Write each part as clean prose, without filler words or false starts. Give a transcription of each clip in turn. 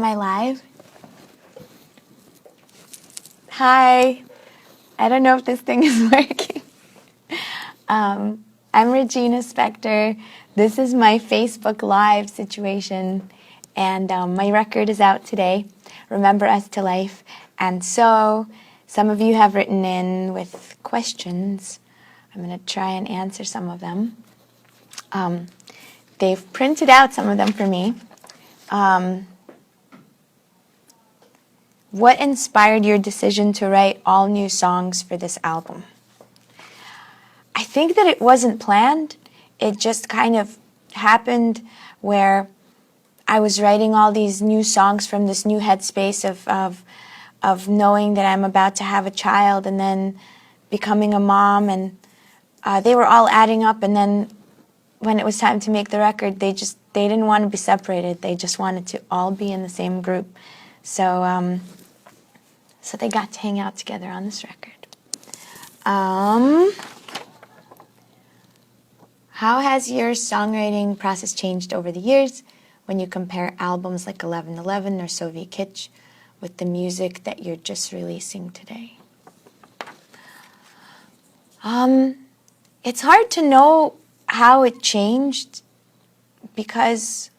Am I live? Hi. I don't know if this thing is working. I'm Regina Spektor. This is my Facebook Live situation, and my record is out today, Remember Us to Life. And so, some of you have written in with questions. I'm going to try and answer some of them. They've printed out some of them for me. What inspired your decision to write all new songs for this album? I think that it wasn't planned. It just kind of happened where I was writing all these new songs from this new headspace of knowing that I'm about to have a child and then becoming a mom, and they were all adding up, and then when it was time to make the record, they didn't want to be separated. They just wanted to all be in the same group. So they got to hang out together on this record. How has your songwriting process changed over the years when you compare albums like 1111 or Soviet Kitsch with the music that you're just releasing today? It's hard to know how it changed because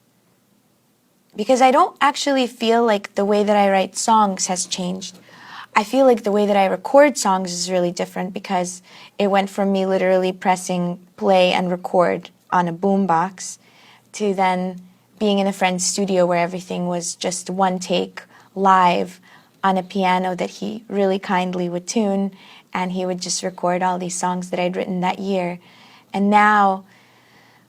I don't actually feel like the way that I write songs has changed. I feel like the way that I record songs is really different because it went from me literally pressing play and record on a boombox to then being in a friend's studio where everything was just one take live on a piano that he really kindly would tune, and he would just record all these songs that I'd written that year. And now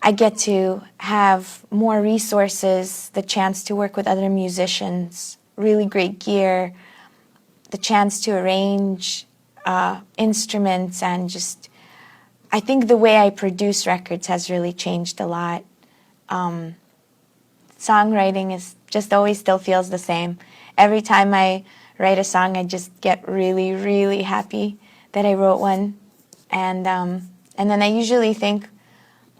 I get to have more resources, the chance to work with other musicians, really great gear, the chance to arrange instruments, and just, I think the way I produce records has really changed a lot. Songwriting is just always still feels the same. Every time I write a song, I just get really, really happy that I wrote one. And then I usually think,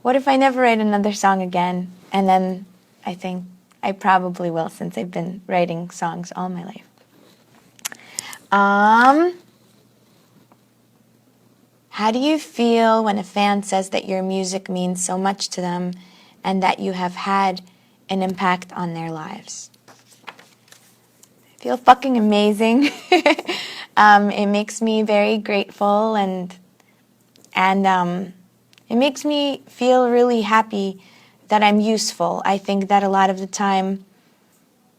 what if I never write another song again? And then I think I probably will, since I've been writing songs all my life. How do you feel when a fan says that your music means so much to them and that you have had an impact on their lives? I feel fucking amazing. It makes me very grateful, and it makes me feel really happy that I'm useful. I think that a lot of the time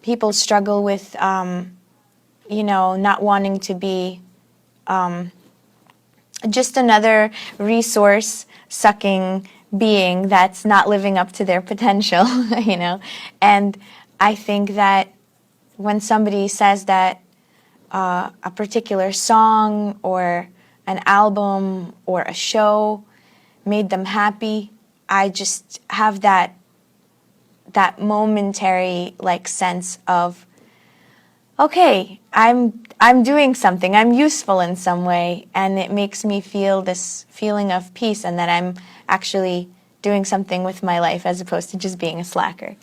people struggle with not wanting to be just another resource-sucking being that's not living up to their potential, And I think that when somebody says that a particular song or an album or a show made them happy, I just have that momentary sense of, okay, I'm doing something, I'm useful in some way, and it makes me feel this feeling of peace and that I'm actually doing something with my life as opposed to just being a slacker.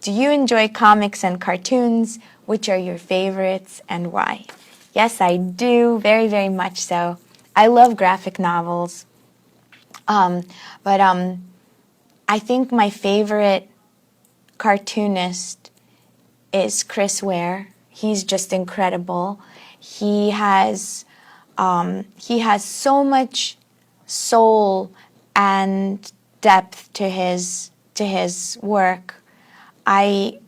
Do you enjoy comics and cartoons? Which are your favorites and why? Yes, I do, very, very much so. I love graphic novels, but I think my favorite cartoonist is Chris Ware. He's just incredible. He has so much soul and depth to his work. I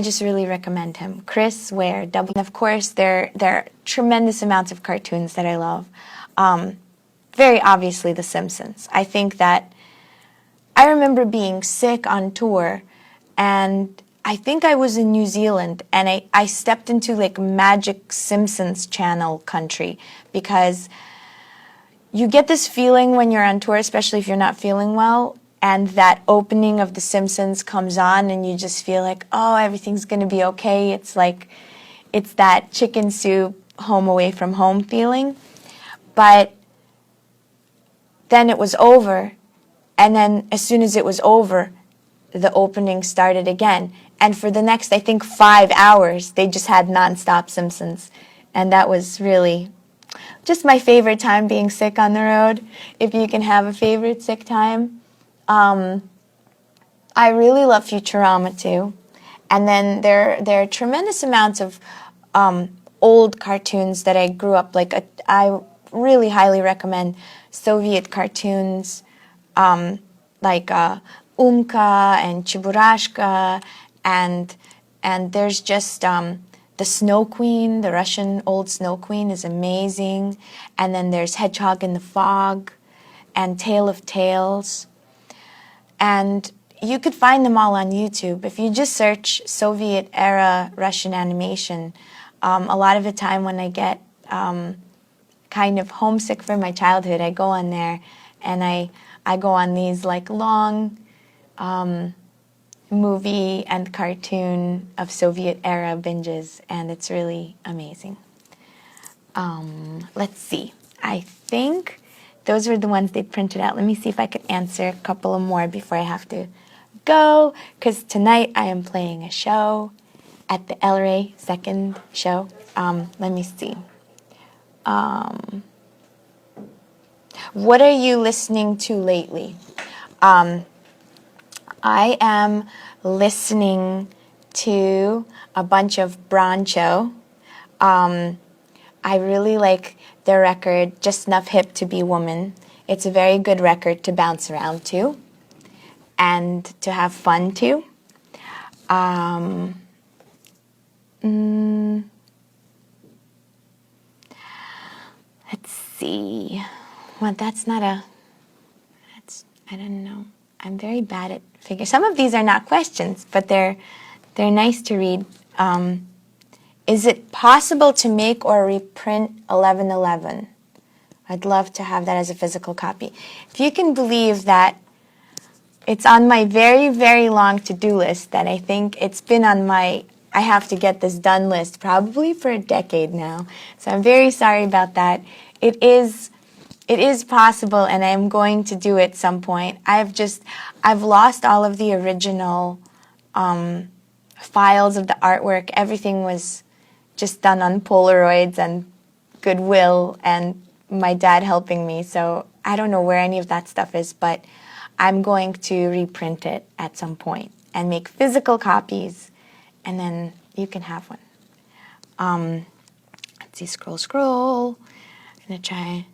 just really recommend him. Chris Ware. And of course, there are tremendous amounts of cartoons that I love. Very obviously, The Simpsons. I think that I remember being sick on tour, and I think I was in New Zealand, and I stepped into magic Simpsons channel country, because you get this feeling when you're on tour, especially if you're not feeling well, and that opening of The Simpsons comes on, and you just feel like, oh, everything's going to be okay. It's that chicken soup, home away from home feeling. But then it was over, and then as soon as it was over, the opening started again. And for the next, I think, 5 hours, they just had nonstop Simpsons. And that was really just my favorite time being sick on the road, if you can have a favorite sick time. I really love Futurama too. And then there are tremendous amounts of old cartoons that I grew up like. I really highly recommend Soviet cartoons like Umka and Chiburashka, and there's just the Snow Queen, the Russian old Snow Queen is amazing, and then there's Hedgehog in the Fog, and Tale of Tales, and you could find them all on YouTube. If you just search Soviet era Russian animation, a lot of the time when I get kind of homesick for my childhood, I go on there and I go on these like long movie and cartoon of Soviet era binges, and it's really amazing. Let's see. I think those were the ones they printed out. Let me see if I could answer a couple of more before I have to go, because tonight I am playing a show at the El Rey second show. Let me see. What are you listening to lately? I am listening to a bunch of Broncho. I really like their record, Just Enough Hip to Be Woman. It's a very good record to bounce around to and to have fun to. Let's see. Well, I don't know. I'm very bad at figure. Some of these are not questions, but they're nice to read. Is it possible to make or reprint 1111? I'd love to have that as a physical copy. If you can believe that it's on my very, very long to-do list, that I think it's been on my I have to get this done list probably for a decade now. So I'm very sorry about that. It is possible, and I'm going to do it some point. I've lost all of the original files of the artwork. Everything was just done on Polaroids and Goodwill and my dad helping me. So I don't know where any of that stuff is, but I'm going to reprint it at some point and make physical copies, and then you can have one. Let's see, scroll. I'm going to try.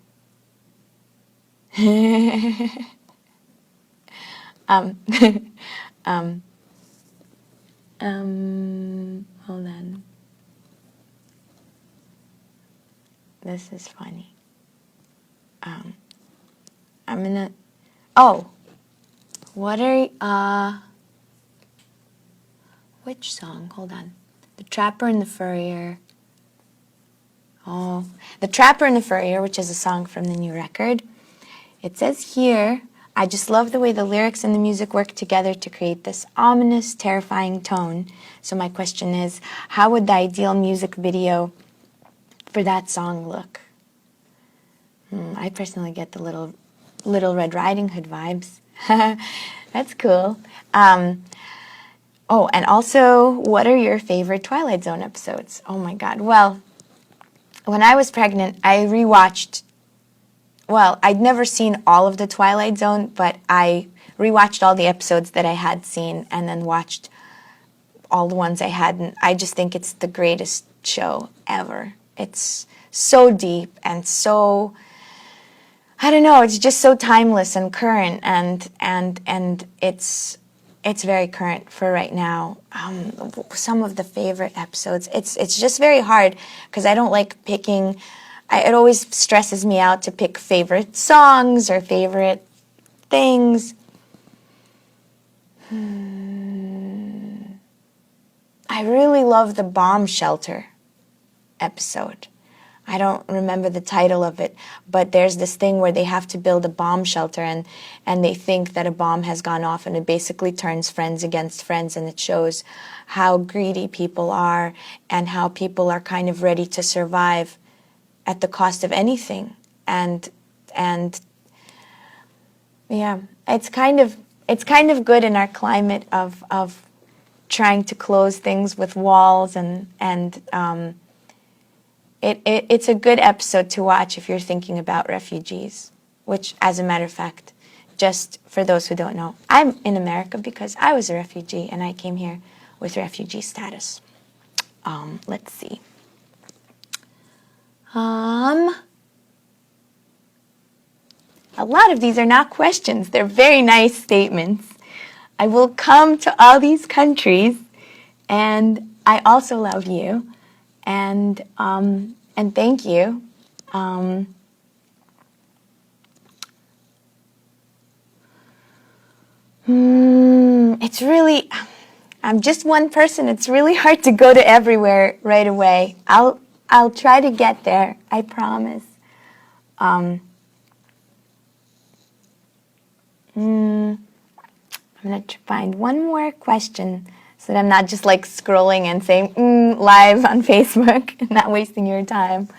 Hold on. This is funny. I'm gonna. Oh, what are which song? Hold on. The Trapper and the Furrier. Oh, The Trapper and the Furrier, which is a song from the new record. It says here, I just love the way the lyrics and the music work together to create this ominous, terrifying tone. So my question is, how would the ideal music video for that song look? I personally get the Little Red Riding Hood vibes. That's cool. Oh, and also, what are your favorite Twilight Zone episodes? Oh my God. Well, when I was pregnant, I rewatched. Well, I'd never seen all of the Twilight Zone, but I rewatched all the episodes that I had seen and then watched all the ones I hadn't. I just think it's the greatest show ever. It's so deep and so, I don't know, it's just so timeless and current, and it's very current for right now. Some of the favorite episodes, it's just very hard because I don't like picking. It always stresses me out to pick favorite songs or favorite things. I really love the bomb shelter episode. I don't remember the title of it, but there's this thing where they have to build a bomb shelter, and they think that a bomb has gone off, and it basically turns friends against friends, and it shows how greedy people are and how people are kind of ready to survive at the cost of anything. And yeah, it's kind of, it's kind of good in our climate of trying to close things with walls, and it's a good episode to watch if you're thinking about refugees, which, as a matter of fact, just for those who don't know, I'm in America because I was a refugee and I came here with refugee status. Let's see. A lot of these are not questions. They're very nice statements. I will come to all these countries, and I also love you, and thank you. It's really, I'm just one person. It's really hard to go to everywhere right away. I'll try to get there. I promise. I'm gonna find one more question so that I'm not just like scrolling and saying live on Facebook and not wasting your time.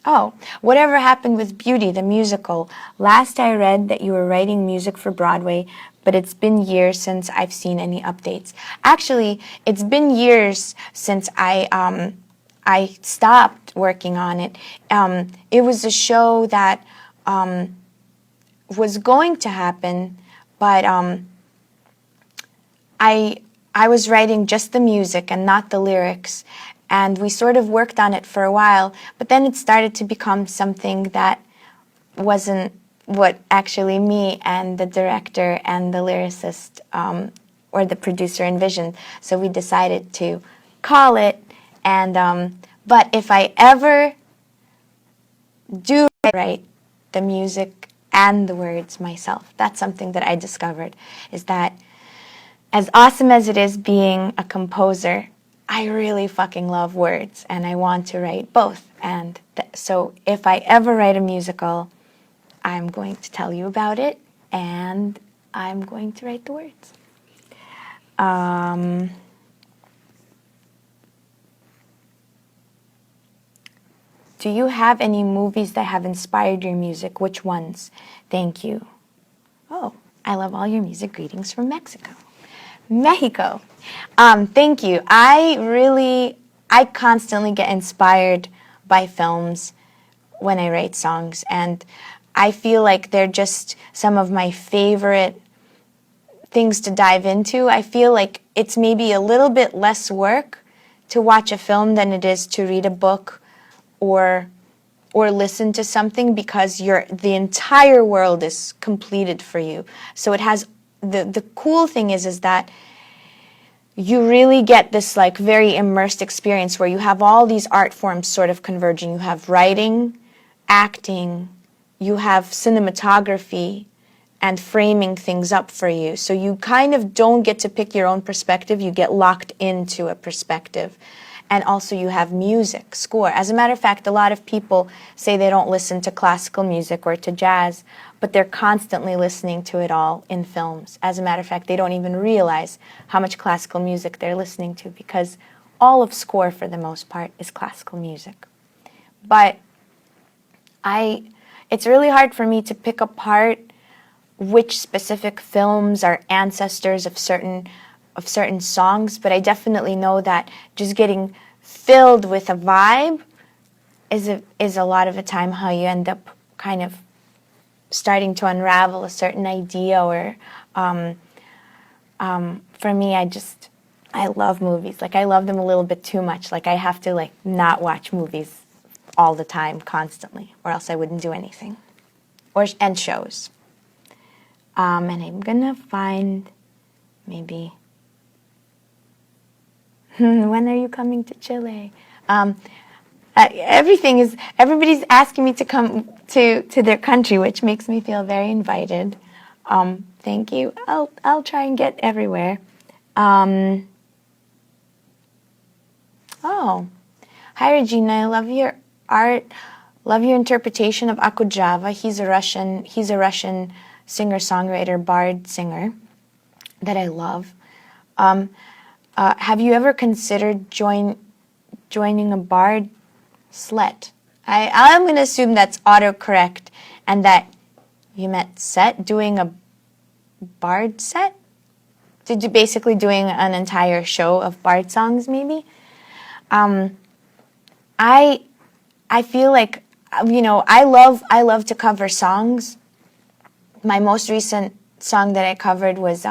Oh, whatever happened with Beauty, the musical? Last I read that you were writing music for Broadway, but it's been years since I've seen any updates. Actually, it's been years since I stopped working on it. It was a show that was going to happen, but I was writing just the music and not the lyrics, and we sort of worked on it for a while, but then it started to become something that wasn't what actually me and the director and the lyricist or the producer envisioned. So we decided to call it, and but if I ever do write the music and the words myself, that's something that I discovered, is that as awesome as it is being a composer, I really fucking love words, and I want to write both. And so if I ever write a musical, I'm going to tell you about it, and I'm going to write the words. Do you have any movies that have inspired your music? Which ones? Thank you. Oh, I love all your music. Greetings from Mexico. Mexico. Thank you. I constantly get inspired by films when I write songs, and I feel like they're just some of my favorite things to dive into. I feel like it's maybe a little bit less work to watch a film than it is to read a book or listen to something, because the entire world is completed for you. So it has the cool thing is that you really get this like very immersed experience where you have all these art forms sort of converging. You have writing, acting, you have cinematography, and framing things up for you. So you kind of don't get to pick your own perspective, you get locked into a perspective. And also you have music, score. As a matter of fact, a lot of people say they don't listen to classical music or to jazz, but they're constantly listening to it all in films. As a matter of fact, they don't even realize how much classical music they're listening to, because all of score, for the most part, is classical music. But it's really hard for me to pick apart which specific films are ancestors of certain songs, but I definitely know that just getting filled with a vibe is a lot of the time how you end up kind of starting to unravel a certain idea. Or for me, I love movies. Like, I love them a little bit too much. Like, I have to like not watch movies all the time, constantly, or else I wouldn't do anything. And shows. And I'm gonna find maybe. When are you coming to Chile? Everybody's asking me to come to their country, which makes me feel very invited. Thank you. I'll try and get everywhere. Oh, hi Regina. I love your art. Love your interpretation of Akujava. He's a Russian singer-songwriter, bard singer that I love. Have you ever considered joining a bard slet? I'm going to assume that's autocorrect and that you meant set, doing a Bard set? Did you basically doing an entire show of Bard songs maybe? I feel like, I love to cover songs. My most recent song that I covered was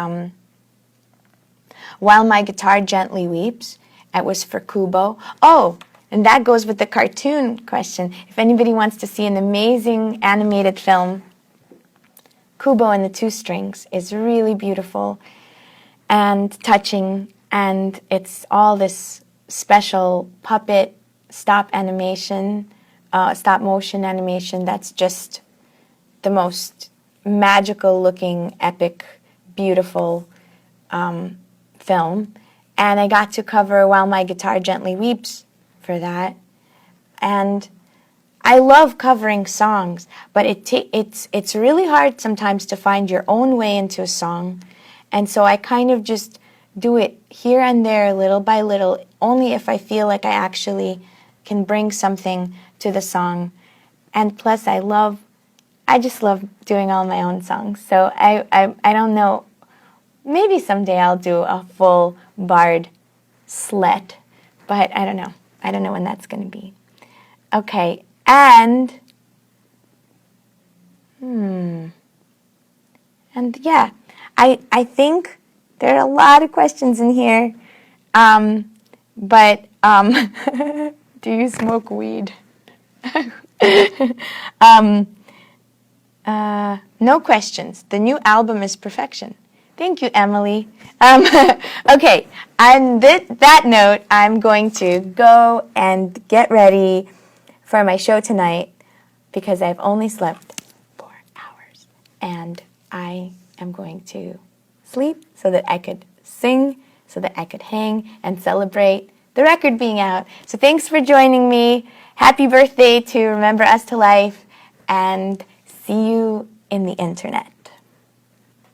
While My Guitar Gently Weeps. It was for Kubo. Oh, and that goes with the cartoon question. If anybody wants to see an amazing animated film, Kubo and the Two Strings is really beautiful and touching, and it's all this special puppet stop motion animation that's just the most magical looking, epic, beautiful film. And I got to cover While My Guitar Gently Weeps for that. And I love covering songs, but it's really hard sometimes to find your own way into a song. And so I kind of just do it here and there, little by little, only if I feel like I actually can bring something to the song. And plus I just love doing all my own songs. So I don't know, maybe someday I'll do a full Bard slet, but I don't know. I don't know when that's going to be. Okay, and yeah, I think there are a lot of questions in here, but do you smoke weed? No questions. The new album is perfection. Thank you, Emily. Okay, on that note, I'm going to go and get ready for my show tonight because I've only slept 4 hours. And I am going to sleep so that I could sing, so that I could hang and celebrate the record being out. So thanks for joining me. Happy birthday to Remember Us to Life, and see you in the internet.